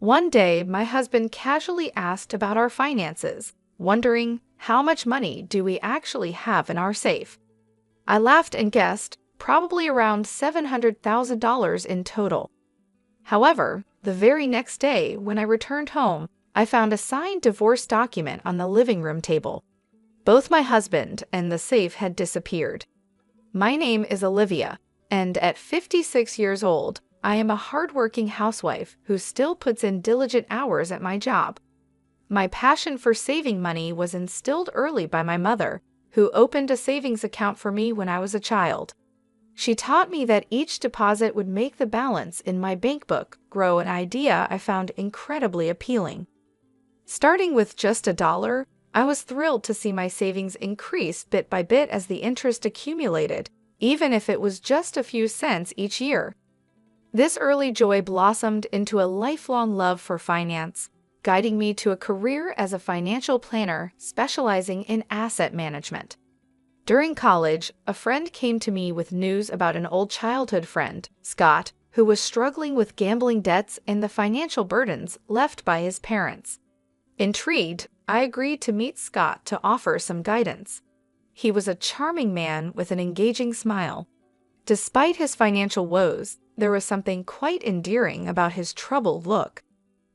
One day, my husband casually asked about our finances, wondering how much money do we actually have in our safe. I laughed and guessed probably around $700,000 in total. However, the very next day, when I returned home, I found a signed divorce document on the living room table. Both my husband and the safe had disappeared. My name is Olivia, and at 56 years old, I am a hardworking housewife who still puts in diligent hours at my job. My passion for saving money was instilled early by my mother, who opened a savings account for me when I was a child. She taught me that each deposit would make the balance in my bank book grow, an idea I found incredibly appealing. Starting with just $1, I was thrilled to see my savings increase bit by bit as the interest accumulated, even if it was just a few cents each year. This early joy blossomed into a lifelong love for finance, guiding me to a career as a financial planner specializing in asset management. During college, a friend came to me with news about an old childhood friend, Scott, who was struggling with gambling debts and the financial burdens left by his parents. Intrigued, I agreed to meet Scott to offer some guidance. He was a charming man with an engaging smile. Despite his financial woes, there was something quite endearing about his troubled look.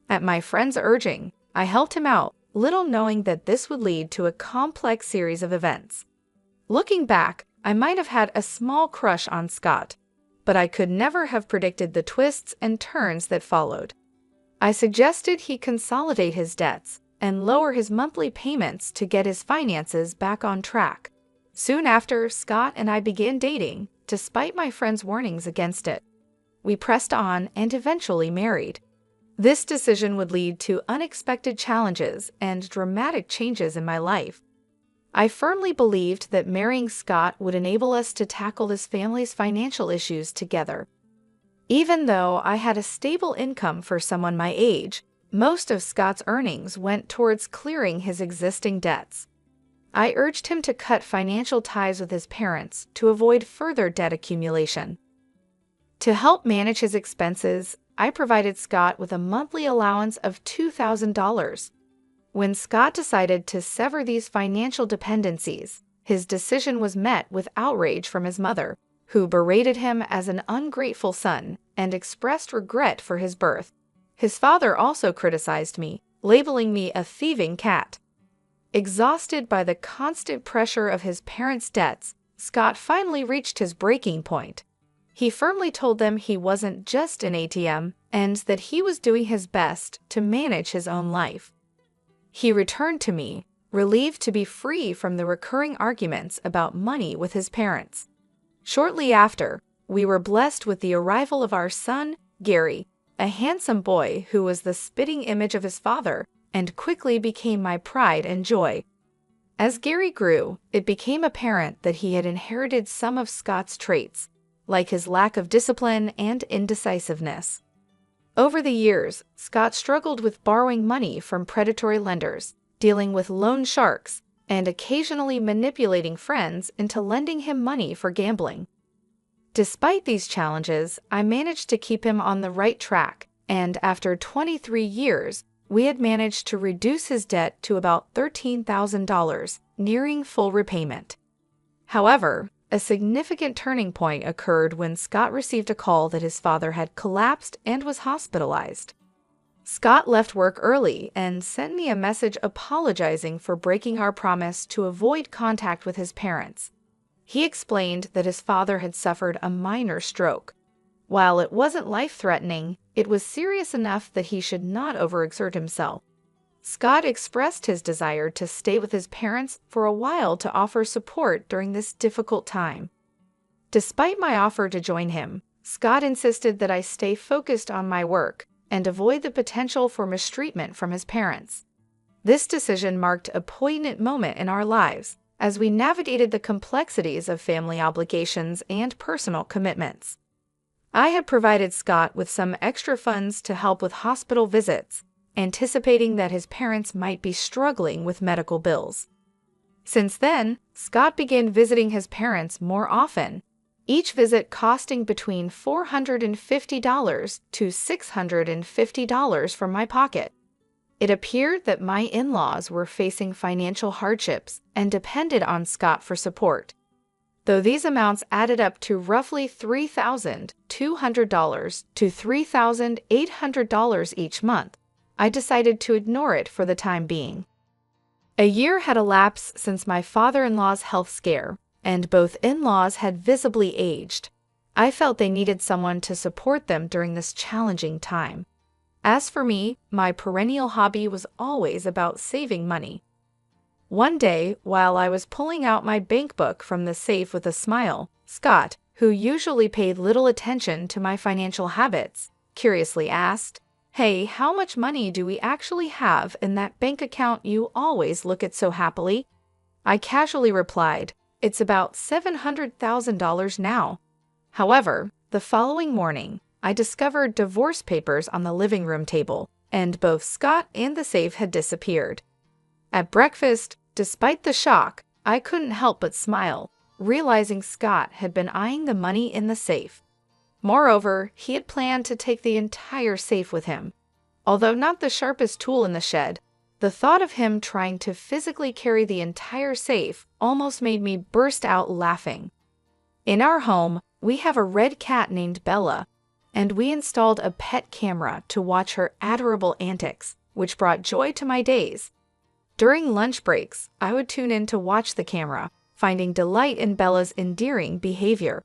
At my friend's urging, I helped him out, little knowing that this would lead to a complex series of events. Looking back, I might have had a small crush on Scott, but I could never have predicted the twists and turns that followed. I suggested he consolidate his debts and lower his monthly payments to get his finances back on track. Soon after, Scott and I began dating, despite my friend's warnings against it. We pressed on and eventually married. This decision would lead to unexpected challenges and dramatic changes in my life. I firmly believed that marrying Scott would enable us to tackle this family's financial issues together. Even though I had a stable income for someone my age, most of Scott's earnings went towards clearing his existing debts. I urged him to cut financial ties with his parents to avoid further debt accumulation. To help manage his expenses, I provided Scott with a monthly allowance of $2,000. When Scott decided to sever these financial dependencies, his decision was met with outrage from his mother, who berated him as an ungrateful son and expressed regret for his birth. His father also criticized me, labeling me a thieving cat. Exhausted by the constant pressure of his parents' debts, Scott finally reached his breaking point. He firmly told them he wasn't just an ATM and that he was doing his best to manage his own life. He returned to me, relieved to be free from the recurring arguments about money with his parents. Shortly after, we were blessed with the arrival of our son, Gary, a handsome boy who was the spitting image of his father and quickly became my pride and joy. As Gary grew, it became apparent that he had inherited some of Scott's traits, like his lack of discipline and indecisiveness. Over the years, Scott struggled with borrowing money from predatory lenders, dealing with loan sharks, and occasionally manipulating friends into lending him money for gambling. Despite these challenges, I managed to keep him on the right track, and after 23 years, we had managed to reduce his debt to about $13,000, nearing full repayment. However, a significant turning point occurred when Scott received a call that his father had collapsed and was hospitalized. Scott left work early and sent me a message apologizing for breaking our promise to avoid contact with his parents. He explained that his father had suffered a minor stroke. While it wasn't life-threatening, it was serious enough that he should not overexert himself. Scott expressed his desire to stay with his parents for a while to offer support during this difficult time. Despite my offer to join him, Scott insisted that I stay focused on my work and avoid the potential for mistreatment from his parents. This decision marked a poignant moment in our lives as we navigated the complexities of family obligations and personal commitments. I had provided Scott with some extra funds to help with hospital visits, anticipating that his parents might be struggling with medical bills. Since then, Scott began visiting his parents more often, each visit costing between $450 to $650 from my pocket. It appeared that my in-laws were facing financial hardships and depended on Scott for support. Though these amounts added up to roughly $3,200 to $3,800 each month, I decided to ignore it for the time being. A year had elapsed since my father-in-law's health scare, and both in-laws had visibly aged. I felt they needed someone to support them during this challenging time. As for me, my perennial hobby was always about saving money. One day, while I was pulling out my bank book from the safe with a smile, Scott, who usually paid little attention to my financial habits, curiously asked, "Hey, how much money do we actually have in that bank account you always look at so happily?" I casually replied, "It's about $700,000 now." However, the following morning, I discovered divorce papers on the living room table, and both Scott and the safe had disappeared. At breakfast, despite the shock, I couldn't help but smile, realizing Scott had been eyeing the money in the safe. Moreover, he had planned to take the entire safe with him. Although not the sharpest tool in the shed, the thought of him trying to physically carry the entire safe almost made me burst out laughing. In our home, we have a red cat named Bella, and we installed a pet camera to watch her adorable antics, which brought joy to my days. During lunch breaks, I would tune in to watch the camera, finding delight in Bella's endearing behavior.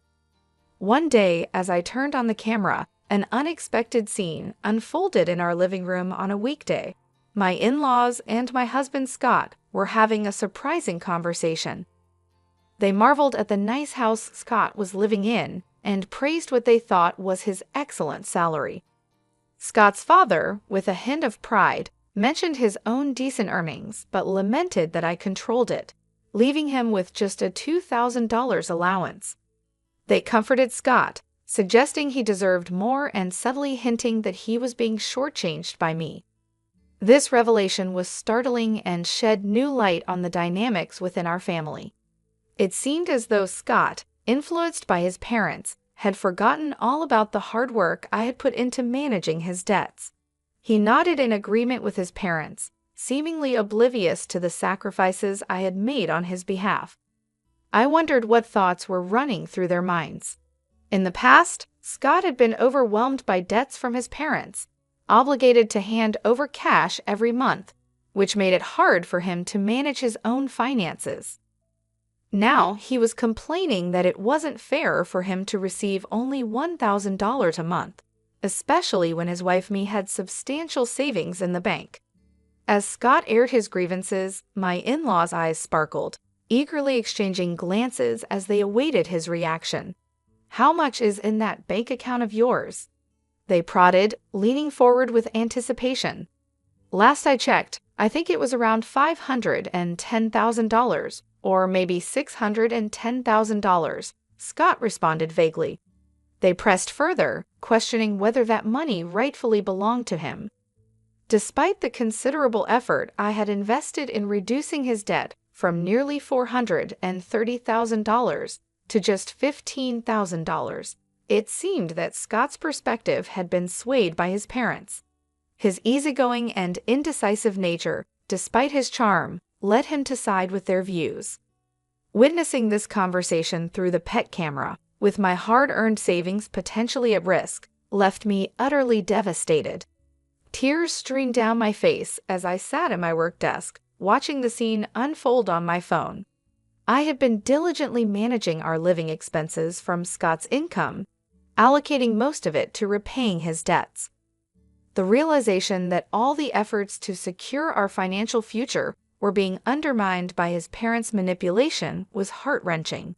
One day, as I turned on the camera, an unexpected scene unfolded in our living room on a weekday. My in-laws and my husband Scott were having a surprising conversation. They marveled at the nice house Scott was living in and praised what they thought was his excellent salary. Scott's father, with a hint of pride, mentioned his own decent earnings but lamented that I controlled it, leaving him with just a $2,000 allowance. They comforted Scott, suggesting he deserved more and subtly hinting that he was being shortchanged by me. This revelation was startling and shed new light on the dynamics within our family. It seemed as though Scott, influenced by his parents, had forgotten all about the hard work I had put into managing his debts. He nodded in agreement with his parents, seemingly oblivious to the sacrifices I had made on his behalf. I wondered what thoughts were running through their minds. In the past, Scott had been overwhelmed by debts from his parents, obligated to hand over cash every month, which made it hard for him to manage his own finances. Now he was complaining that it wasn't fair for him to receive only $1,000 a month, especially when his wife me had substantial savings in the bank. As Scott aired his grievances, my in-laws' eyes sparkled, eagerly exchanging glances as they awaited his reaction. "How much is in that bank account of yours?" they prodded, leaning forward with anticipation. "Last I checked, I think it was around $510,000, or maybe $610,000, Scott responded vaguely. They pressed further, questioning whether that money rightfully belonged to him. Despite the considerable effort I had invested in reducing his debt from nearly $430,000 to just $15,000, it seemed that Scott's perspective had been swayed by his parents. His easygoing and indecisive nature, despite his charm, led him to side with their views. Witnessing this conversation through the pet camera, with my hard-earned savings potentially at risk, left me utterly devastated. Tears streamed down my face as I sat at my work desk, watching the scene unfold on my phone. I had been diligently managing our living expenses from Scott's income, allocating most of it to repaying his debts. The realization that all the efforts to secure our financial future were being undermined by his parents' manipulation was heart-wrenching.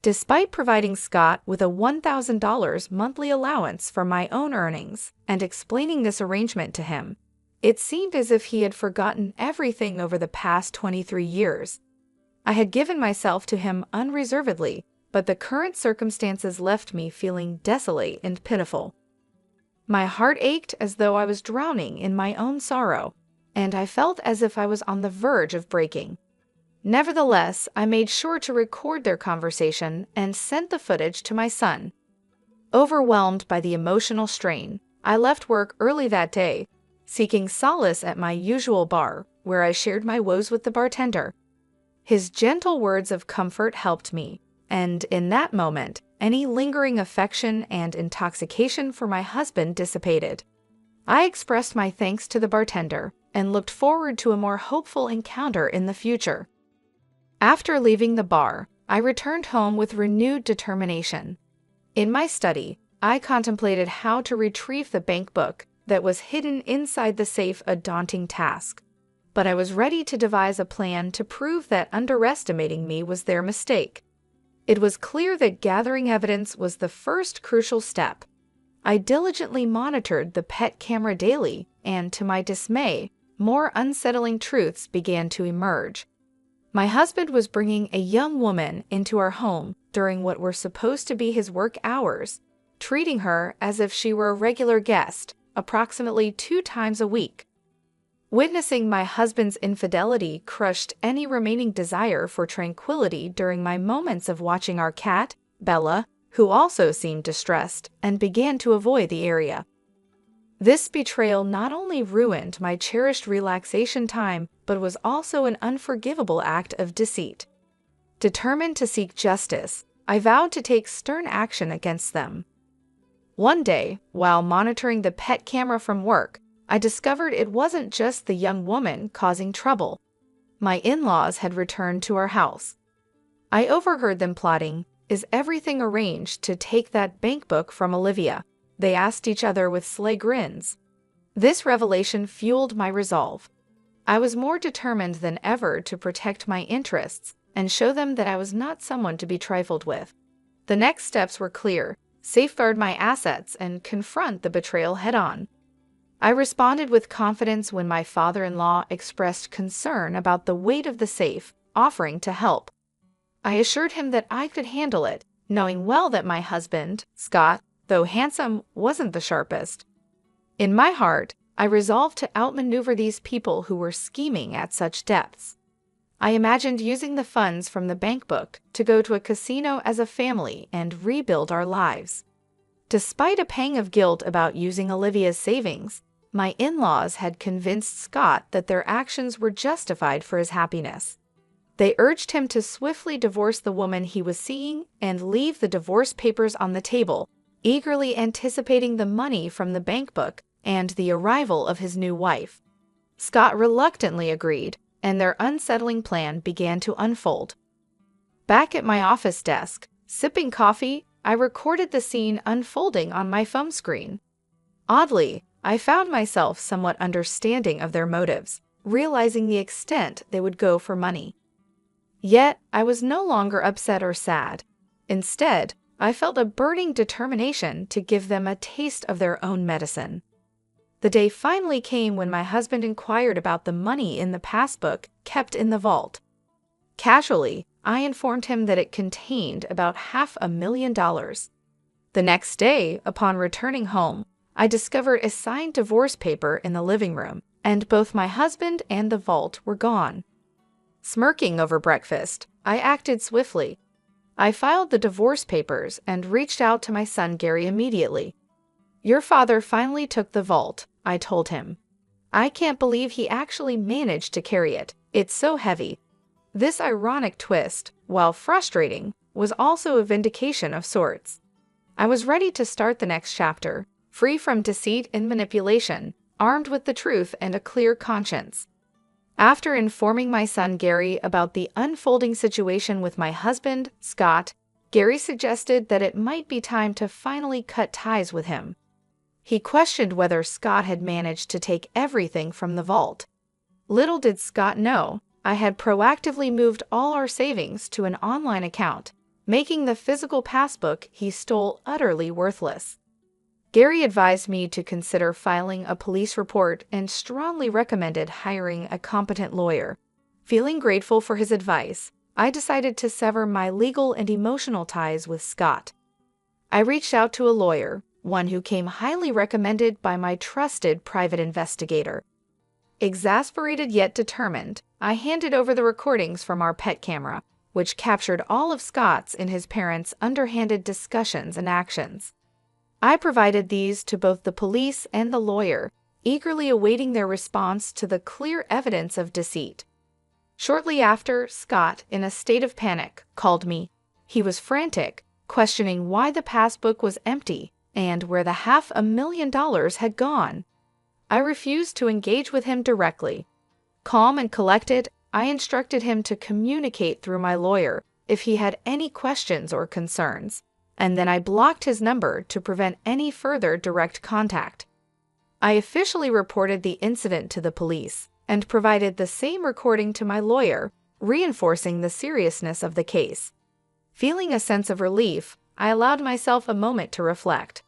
Despite providing Scott with a $1,000 monthly allowance from my own earnings and explaining this arrangement to him, it seemed as if he had forgotten everything over the past 23 years. I had given myself to him unreservedly, but the current circumstances left me feeling desolate and pitiful. My heart ached as though I was drowning in my own sorrow, and I felt as if I was on the verge of breaking. Nevertheless, I made sure to record their conversation and sent the footage to my son. Overwhelmed by the emotional strain, I left work early that day, seeking solace at my usual bar, where I shared my woes with the bartender. His gentle words of comfort helped me, and in that moment, any lingering affection and intoxication for my husband dissipated. I expressed my thanks to the bartender and looked forward to a more hopeful encounter in the future. After leaving the bar, I returned home with renewed determination. In my study, I contemplated how to retrieve the bank book that was hidden inside the safe, a daunting task. But I was ready to devise a plan to prove that underestimating me was their mistake. It was clear that gathering evidence was the first crucial step. I diligently monitored the pet camera daily, and to my dismay, more unsettling truths began to emerge. My husband was bringing a young woman into our home during what were supposed to be his work hours, treating her as if she were a regular guest, approximately 2 times a week. Witnessing my husband's infidelity crushed any remaining desire for tranquility during my moments of watching our cat, Bella, who also seemed distressed and began to avoid the area. This betrayal not only ruined my cherished relaxation time, but was also an unforgivable act of deceit. Determined to seek justice, I vowed to take stern action against them. One day, while monitoring the pet camera from work, I discovered it wasn't just the young woman causing trouble. My in-laws had returned to our house. I overheard them plotting, "Is everything arranged to take that bank book from Olivia?" They asked each other with sly grins. This revelation fueled my resolve. I was more determined than ever to protect my interests and show them that I was not someone to be trifled with. The next steps were clear: safeguard my assets and confront the betrayal head-on. I responded with confidence when my father-in-law expressed concern about the weight of the safe, offering to help. I assured him that I could handle it, knowing well that my husband, Scott, though handsome, wasn't the sharpest. In my heart, I resolved to outmaneuver these people who were scheming at such depths. I imagined using the funds from the bank book to go to a casino as a family and rebuild our lives. Despite a pang of guilt about using Olivia's savings, my in-laws had convinced Scott that their actions were justified for his happiness. They urged him to swiftly divorce the woman he was seeing and leave the divorce papers on the table, eagerly anticipating the money from the bank book and the arrival of his new wife. Scott reluctantly agreed, and their unsettling plan began to unfold. Back at my office desk, sipping coffee, I recorded the scene unfolding on my phone screen. Oddly, I found myself somewhat understanding of their motives, realizing the extent they would go for money. Yet, I was no longer upset or sad. Instead, I felt a burning determination to give them a taste of their own medicine. The day finally came when my husband inquired about the money in the passbook kept in the vault. Casually, I informed him that it contained about $500,000. The next day, upon returning home, I discovered a signed divorce paper in the living room, and both my husband and the vault were gone. Smirking over breakfast, I acted swiftly. I filed the divorce papers and reached out to my son Gary immediately. "Your father finally took the vault," I told him. "I can't believe he actually managed to carry it. It's so heavy." This ironic twist, while frustrating, was also a vindication of sorts. I was ready to start the next chapter, free from deceit and manipulation, armed with the truth and a clear conscience. After informing my son Gary about the unfolding situation with my husband, Scott, Gary suggested that it might be time to finally cut ties with him. He questioned whether Scott had managed to take everything from the vault. Little did Scott know, I had proactively moved all our savings to an online account, making the physical passbook he stole utterly worthless. Gary advised me to consider filing a police report and strongly recommended hiring a competent lawyer. Feeling grateful for his advice, I decided to sever my legal and emotional ties with Scott. I reached out to a lawyer, one who came highly recommended by my trusted private investigator. Exasperated yet determined, I handed over the recordings from our pet camera, which captured all of Scott's and his parents' underhanded discussions and actions. I provided these to both the police and the lawyer, eagerly awaiting their response to the clear evidence of deceit. Shortly after, Scott, in a state of panic, called me. He was frantic, questioning why the passbook was empty and where the $500,000 had gone. I refused to engage with him directly. Calm and collected, I instructed him to communicate through my lawyer if he had any questions or concerns, and then I blocked his number to prevent any further direct contact. I officially reported the incident to the police and provided the same recording to my lawyer, reinforcing the seriousness of the case. Feeling a sense of relief, I allowed myself a moment to reflect.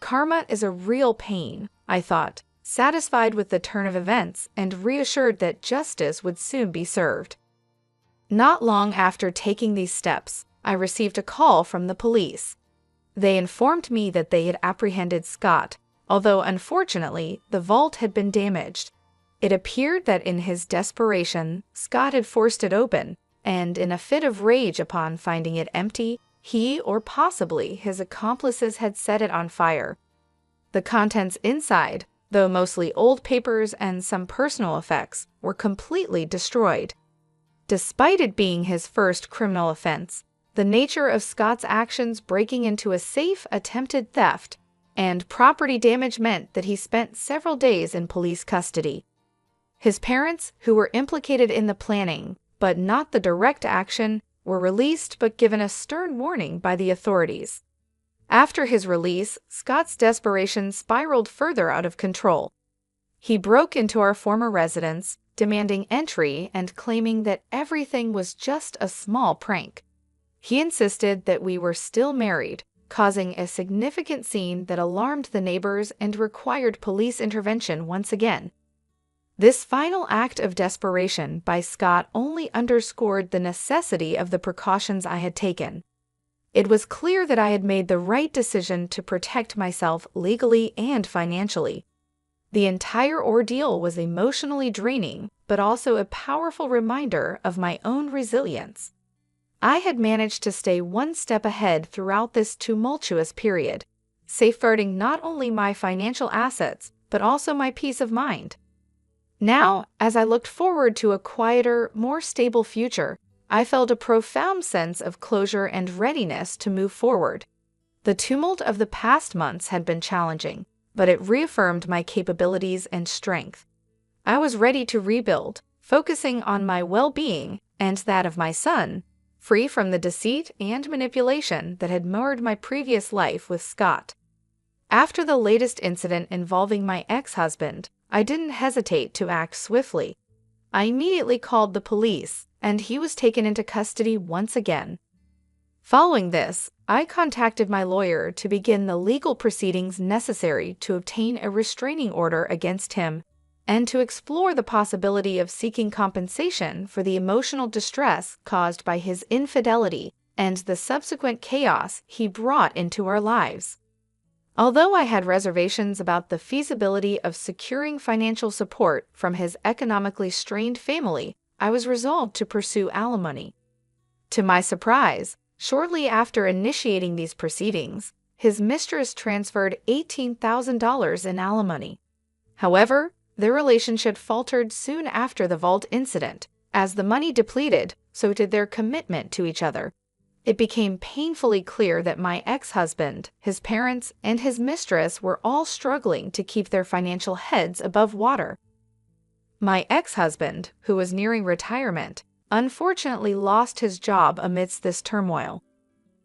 Karma is a real pain, I thought, satisfied with the turn of events and reassured that justice would soon be served. Not long after taking these steps, I received a call from the police. They informed me that they had apprehended Scott, although unfortunately the vault had been damaged. It appeared that in his desperation, Scott had forced it open, and in a fit of rage upon finding it empty, he or possibly his accomplices had set it on fire. The contents inside, though mostly old papers and some personal effects, were completely destroyed. Despite it being his first criminal offense, the nature of Scott's actions breaking into a safe attempted theft and property damage meant that he spent several days in police custody. His parents, who were implicated in the planning, but not the direct action, were released but given a stern warning by the authorities. After his release, Scott's desperation spiraled further out of control. He broke into our former residence, demanding entry and claiming that everything was just a small prank. He insisted that we were still married, causing a significant scene that alarmed the neighbors and required police intervention once again. This final act of desperation by Scott only underscored the necessity of the precautions I had taken. It was clear that I had made the right decision to protect myself legally and financially. The entire ordeal was emotionally draining, but also a powerful reminder of my own resilience. I had managed to stay one step ahead throughout this tumultuous period, safeguarding not only my financial assets, but also my peace of mind. Now, as I looked forward to a quieter, more stable future, I felt a profound sense of closure and readiness to move forward. The tumult of the past months had been challenging, but it reaffirmed my capabilities and strength. I was ready to rebuild, focusing on my well-being and that of my son, free from the deceit and manipulation that had marred my previous life with Scott. After the latest incident involving my ex-husband, I didn't hesitate to act swiftly. I immediately called the police, and he was taken into custody once again. Following this, I contacted my lawyer to begin the legal proceedings necessary to obtain a restraining order against him and to explore the possibility of seeking compensation for the emotional distress caused by his infidelity and the subsequent chaos he brought into our lives. Although I had reservations about the feasibility of securing financial support from his economically strained family, I was resolved to pursue alimony. To my surprise, shortly after initiating these proceedings, his mistress transferred $18,000 in alimony. However, their relationship faltered soon after the vault incident. As the money depleted, so did their commitment to each other. It became painfully clear that my ex-husband, his parents, and his mistress were all struggling to keep their financial heads above water. My ex-husband, who was nearing retirement, unfortunately lost his job amidst this turmoil.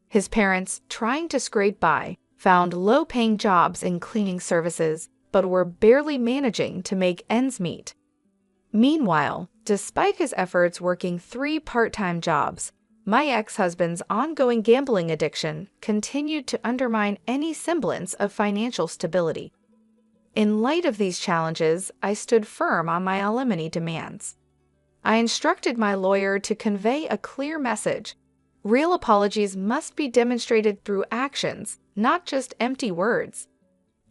His parents, trying to scrape by, found low-paying jobs in cleaning services, but were barely managing to make ends meet. Meanwhile, despite his efforts working 3 part-time jobs, my ex-husband's ongoing gambling addiction continued to undermine any semblance of financial stability. In light of these challenges, I stood firm on my alimony demands. I instructed my lawyer to convey a clear message. Real apologies must be demonstrated through actions, not just empty words.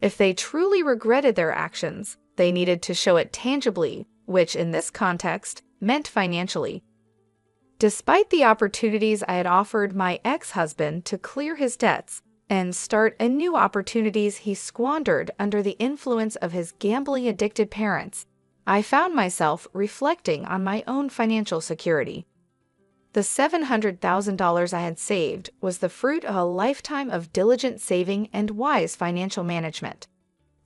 If they truly regretted their actions, they needed to show it tangibly, which in this context meant financially. Despite the opportunities I had offered my ex-husband to clear his debts and start anew opportunities he squandered under the influence of his gambling-addicted parents, I found myself reflecting on my own financial security. The $700,000 I had saved was the fruit of a lifetime of diligent saving and wise financial management.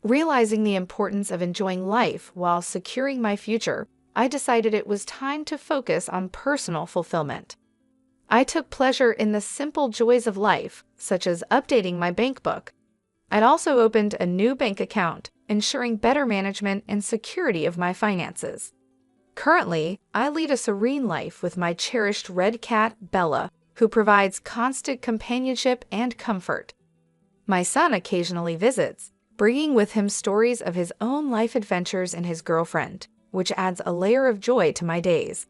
Realizing the importance of enjoying life while securing my future, I decided it was time to focus on personal fulfillment. I took pleasure in the simple joys of life, such as updating my bank book. I'd also opened a new bank account, ensuring better management and security of my finances. Currently, I lead a serene life with my cherished red cat, Bella, who provides constant companionship and comfort. My son occasionally visits, bringing with him stories of his own life adventures and his girlfriend, which adds a layer of joy to my days.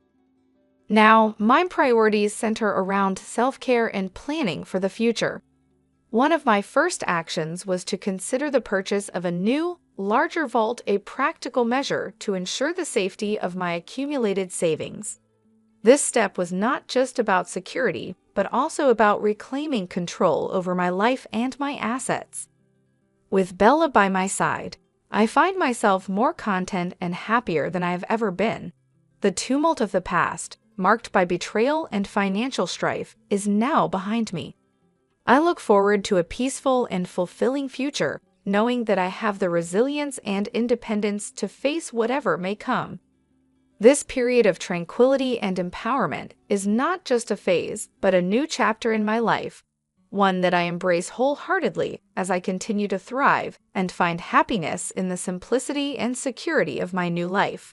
Now, my priorities center around self-care and planning for the future. One of my first actions was to consider the purchase of a new, larger vault, a practical measure to ensure the safety of my accumulated savings. This step was not just about security, but also about reclaiming control over my life and my assets. With Bella by my side, I find myself more content and happier than I have ever been. The tumult of the past, marked by betrayal and financial strife, is now behind me. I look forward to a peaceful and fulfilling future, knowing that I have the resilience and independence to face whatever may come. This period of tranquility and empowerment is not just a phase, but a new chapter in my life, one that I embrace wholeheartedly as I continue to thrive and find happiness in the simplicity and security of my new life.